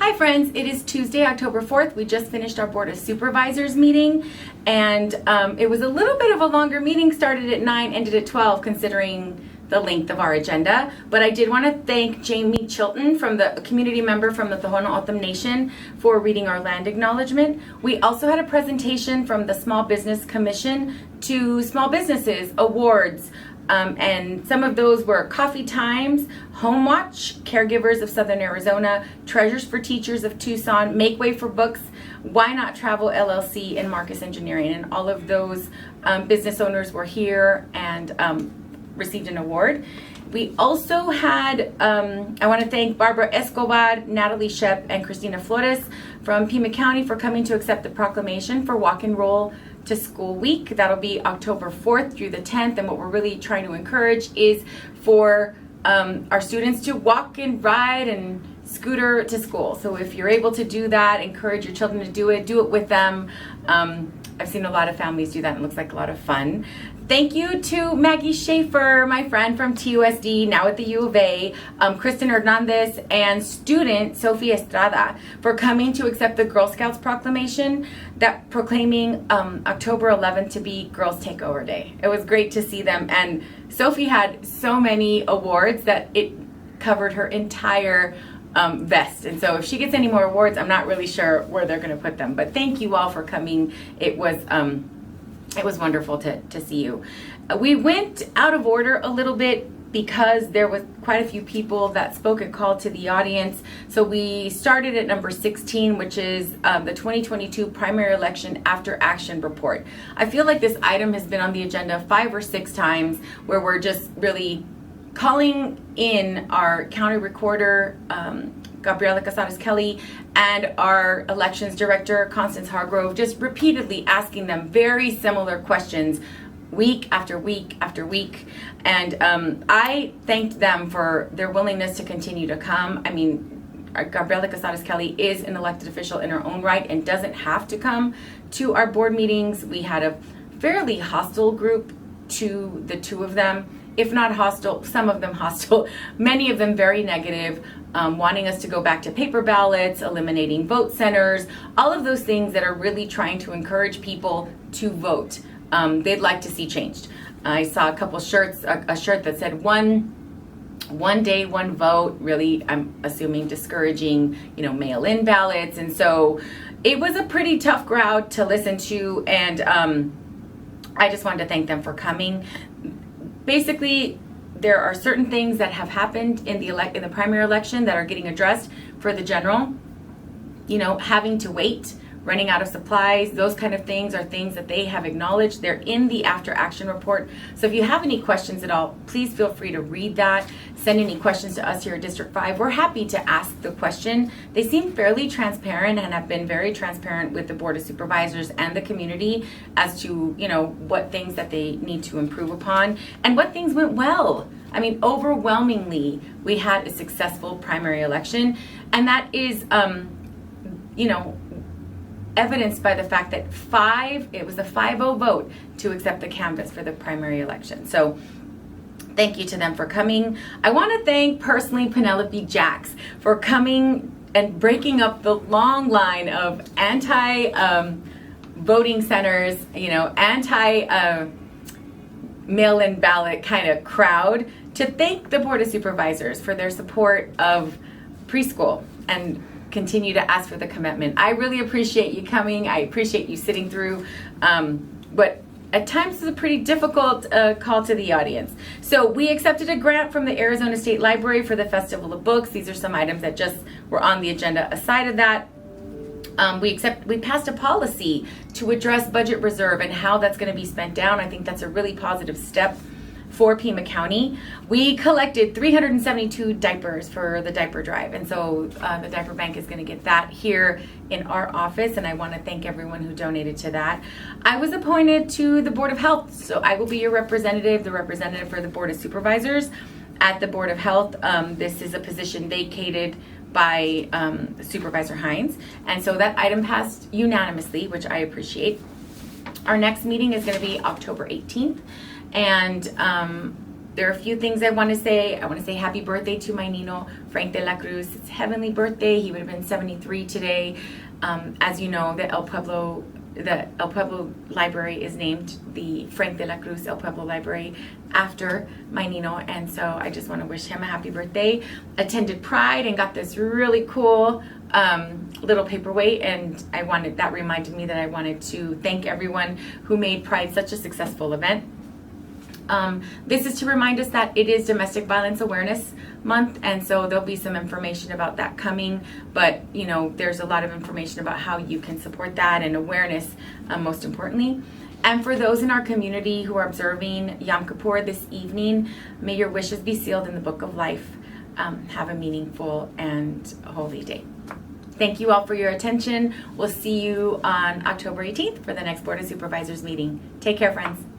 Hi friends, it is Tuesday, October 4th. We just finished our Board of Supervisors meeting, and it was a little bit of a longer meeting, started at 9, ended at 12, considering the length of our agenda. But I did want to thank Jamie Chilton, from the community member from the Tohono O'odham Nation, for reading our land acknowledgement. We also had a presentation from the Small Business Commission to small businesses awards. And some of those were Coffee Times, Home Watch, Caregivers of Southern Arizona, Treasures for Teachers of Tucson, Make Way for Books, Why Not Travel LLC, and Marcus Engineering. And all of those business owners were here and received an award. We also had, I want to thank Barbara Escobar, Natalie Shep, and Christina Flores from Pima County for coming to accept the proclamation for Walk and Roll to School Week. That'll be October 4th through the 10th, and what we're really trying to encourage is for our students to walk and ride and scooter to school. So if you're able to do that, encourage your children to do it with them. I've seen a lot of families do that, and it looks like a lot of fun. Thank you to Maggie Schaefer, my friend from TUSD, now at the U of A, Kristen Hernandez, and student Sophie Estrada for coming to accept the Girl Scouts proclamation that proclaiming October 11th to be Girls Takeover Day. It was great to see them, and Sophie had so many awards that it covered her entire vest. And so if she gets any more awards, I'm not really sure where they're going to put them. But thank you all for coming. It was wonderful to see you. We went out of order a little bit because there was quite a few people that spoke and called to the audience. So we started at number 16, which is the 2022 primary election after action report. I feel like this item has been on the agenda 5 or 6 times, where we're just really calling in our county recorder, Gabriela Casares Kelly, and our elections director, Constance Hargrove, just repeatedly asking them very similar questions week after week after week. And I thanked them for their willingness to continue to come. I mean, Gabriela Casares Kelly is an elected official in her own right and doesn't have to come to our board meetings. We had a fairly hostile group to the two of them. If not hostile, some of them hostile, many of them very negative, wanting us to go back to paper ballots, eliminating vote centers, all of those things that are really trying to encourage people to vote. They'd like to see changed. I saw a couple shirts, a shirt that said one day, one vote, really, I'm assuming discouraging, mail-in ballots. And so it was a pretty tough crowd to listen to, and I just wanted to thank them for coming. Basically, there are certain things that have happened in the primary election that are getting addressed for the general. Having to wait, running out of supplies, those kind of things are things that they have acknowledged. They're in the after action report. So if you have any questions at all, please feel free to read that. Send any questions to us here at District 5. We're happy to ask the question. They seem fairly transparent and have been very transparent with the Board of Supervisors and the community as to, what things that they need to improve upon and what things went well. I mean, overwhelmingly, we had a successful primary election, and that is, evidenced by the fact that it was a 5-0 vote to accept the canvas for the primary election. So thank you to them for coming. I want to thank personally Penelope Jacks for coming and breaking up the long line of anti-voting centers, mail-in ballot kind of crowd, to thank the Board of Supervisors for their support of preschool and continue to ask for the commitment. I really appreciate you coming. I appreciate you sitting through what at times is a pretty difficult call to the audience. So we accepted a grant from the Arizona State Library for the Festival of Books. These are some items that just were on the agenda. Aside of that, we passed a policy to address budget reserve and how that's going to be spent down. I think that's a really positive step for Pima County. We collected 372 diapers for the diaper drive, and so the diaper bank is going to get that here in our office, and I want to thank everyone who donated to that. I was appointed to the Board of Health, so I will be your representative, the representative for the Board of Supervisors at the Board of Health. This is a position vacated by Supervisor Hines, and so that item passed unanimously, which I appreciate. Our next meeting is going to be October 18th, and There are a few things I want to say. I want to say happy birthday to my Nino, Frank de la Cruz. It's heavenly birthday. He would have been 73 today. As you know, the El Pueblo Library is named the Frank de la Cruz El Pueblo Library after my Nino, and so I just want to wish him a happy birthday. Attended Pride and got this really cool little paperweight, and that reminded me that I wanted to thank everyone who made Pride such a successful event. This is to remind us that it is Domestic Violence Awareness Month, and so there'll be some information about that coming, but there's a lot of information about how you can support that and awareness, most importantly. And for those in our community who are observing Yom Kippur this evening, may your wishes be sealed in the book of life. Have a meaningful and holy day. Thank you all for your attention. We'll see you on October 18th for the next Board of Supervisors meeting. Take care, friends.